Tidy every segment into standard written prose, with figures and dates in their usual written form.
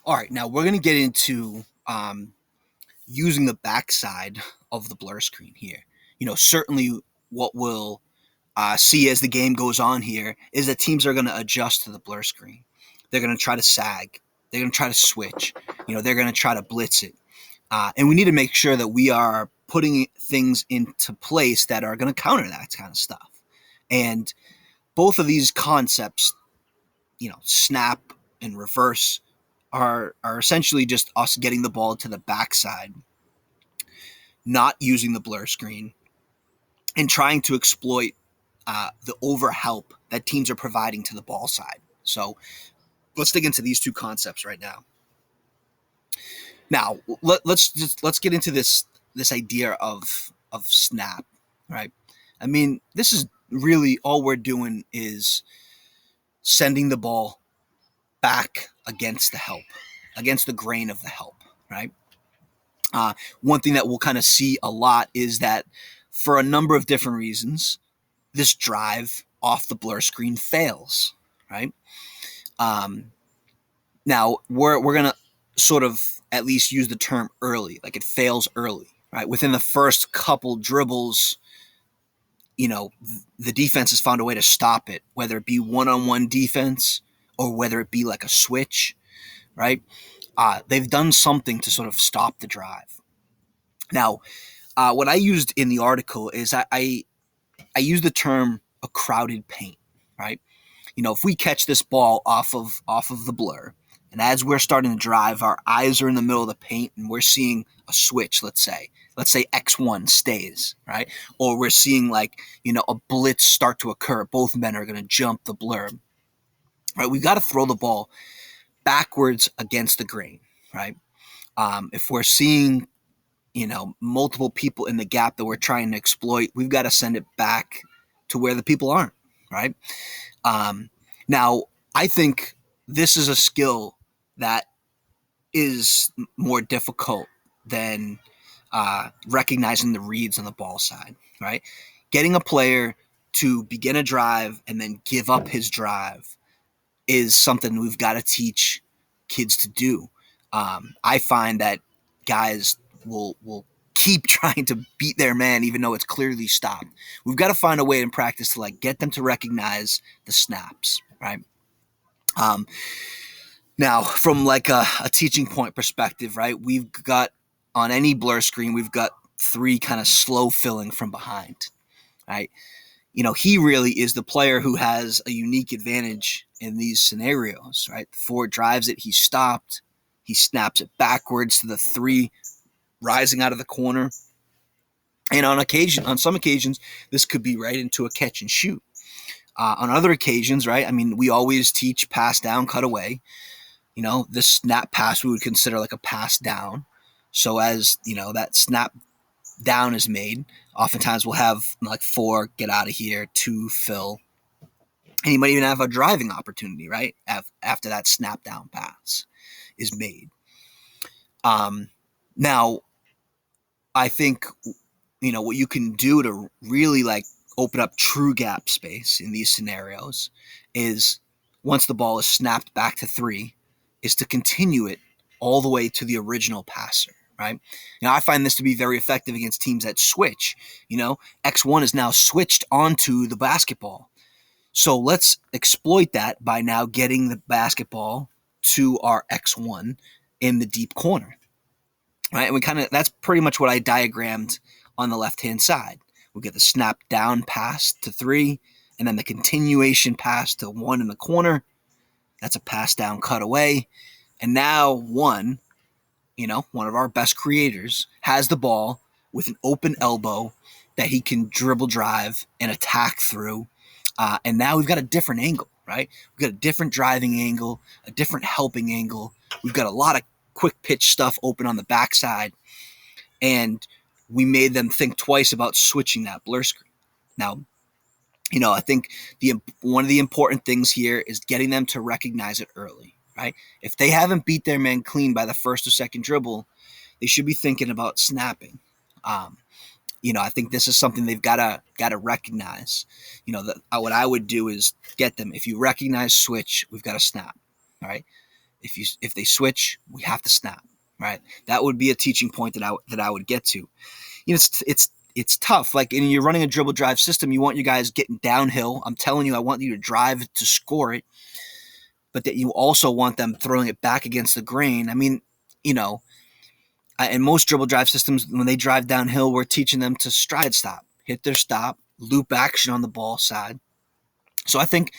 All right, now we're going to get into using the backside of the blur screen here. Certainly what we'll see as the game goes on here is that teams are going to adjust to the blur screen. They're going to try to sag. They're going to try to switch. They're going to try to blitz it. And we need to make sure that we are putting things into place that are going to counter that kind of stuff. And both of these concepts, snap and reverse, are essentially just us getting the ball to the backside, not using the blur screen, and trying to exploit the overhelp that teams are providing to the ball side. So let's dig into these two concepts right now. Now let's get into this idea of snap, right? I mean, this is really all we're doing is sending the ball back against the help, against the grain of the help, right? One thing that we'll kind of see a lot is that for a number of different reasons, this drive off the blur screen fails, right? Um, Now we're gonna sort of at least use the term early, like it fails early, right? Within the first couple dribbles, the defense has found a way to stop it, whether it be one-on-one defense or whether it be like a switch, right? They've done something to sort of stop the drive. Now, what I used in the article is I use the term a crowded paint, right? If we catch this ball off of the blur, and as we're starting to drive, our eyes are in the middle of the paint, and we're seeing a switch. Let's say X1 stays, right? Or we're seeing a blitz start to occur. Both men are going to jump the blur, right? We've got to throw the ball backwards against the grain, right? If we're seeing multiple people in the gap that we're trying to exploit, we've got to send it back to where the people aren't, right? Now, I think this is a skill that is more difficult than recognizing the reads on the ball side, right? Getting a player to begin a drive and then give up his drive is something we've got to teach kids to do. I find that guys will keep trying to beat their man even though it's clearly stopped. We've got to find a way in practice to get them to recognize the snaps, right? Now, from a teaching point perspective, right, we've got on any blur screen, we've got three kind of slow filling from behind, right? He really is the player who has a unique advantage in these scenarios, right? The four drives it, he stopped, he snaps it backwards to the three rising out of the corner. And on some occasions, this could be right into a catch and shoot. On other occasions, right, I mean, we always teach pass down, cut away. This snap pass we would consider like a pass down. So as, that snap down is made, oftentimes we'll have four, get out of here, two, fill. And you might even have a driving opportunity, right, after that snap down pass is made. Now, I think, what you can do to really open up true gap space in these scenarios is once the ball is snapped back to three, is to continue it all the way to the original passer, right? Now, I find this to be very effective against teams that switch. X1 is now switched onto the basketball. So let's exploit that by now getting the basketball to our X1 in the deep corner, right? And that's pretty much what I diagrammed on the left-hand side. We'll get the snap down pass to three, and then the continuation pass to one in the corner. That's a pass down cut away. And now one of our best creators, has the ball with an open elbow that he can dribble drive and attack through. And now we've got a different angle, right? We've got a different driving angle, a different helping angle. We've got a lot of quick pitch stuff open on the backside. And we made them think twice about switching that blur screen. Now, I think one of the important things here is getting them to recognize it early, right? If they haven't beat their man clean by the first or second dribble, they should be thinking about snapping. I think this is something they've got to recognize. What I would do is get them. If you recognize switch, we've got to snap, all right? If they switch, we have to snap, right? That would be a teaching point that I would get to. It's tough. Like, and you're running a dribble drive system, you want your guys getting downhill. I'm telling you, I want you to drive to score it, but that you also want them throwing it back against the grain. I mean, in most dribble drive systems, when they drive downhill, we're teaching them to stride stop, hit their stop, loop action on the ball side. So I think,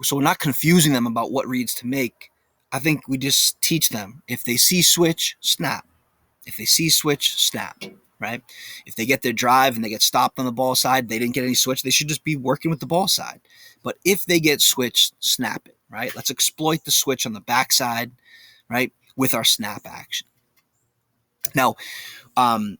so we're not confusing them about what reads to make. I think we just teach them, if they see switch, snap. If they see switch, snap, right? If they get their drive and they get stopped on the ball side, they didn't get any switch, they should just be working with the ball side. But if they get switched, snap it, right? Let's exploit the switch on the backside, right, with our snap action. Now, I'm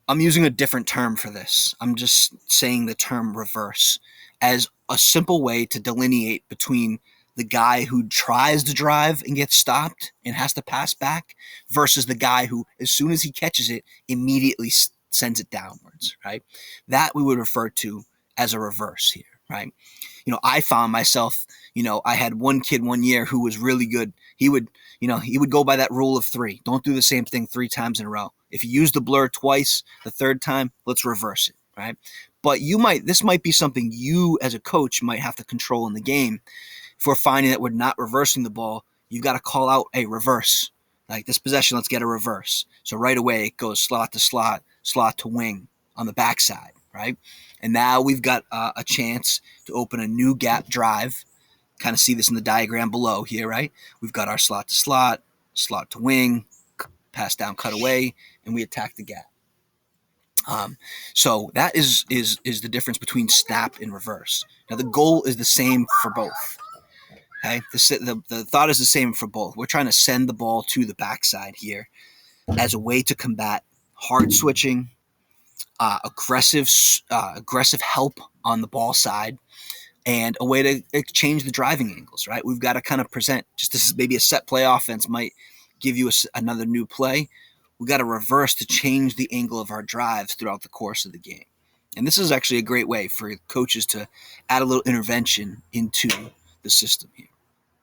using a different term for this. I'm just saying the term reverse as a simple way to delineate between the guy who tries to drive and gets stopped and has to pass back versus the guy who, as soon as he catches it, immediately sends it downwards, right? That we would refer to as a reverse here, right? I found myself, I had one kid one year who was really good. He would go by that rule of 3. Don't do the same thing 3 times in a row. If you use the blur twice, the third time, let's reverse it, right? But this might be something you as a coach might have to control in the game. If we're finding that we're not reversing the ball, you've got to call out a reverse. Like this possession, let's get a reverse. So right away it goes slot to slot, slot to wing on the backside, right? And now we've got a chance to open a new gap drive. Kind of see this in the diagram below here, right? We've got our slot to slot, slot to wing, pass down, cut away, and we attack the gap. So that is the difference between snap and reverse. Now the goal is the same for both. Okay, the thought is the same for both. We're trying to send the ball to the backside here as a way to combat hard switching, aggressive help on the ball side, and a way to change the driving angles, right? We've got to kind of present, just as maybe a set play offense might give you another new play, we've got to reverse to change the angle of our drives throughout the course of the game. And this is actually a great way for coaches to add a little intervention into the system here.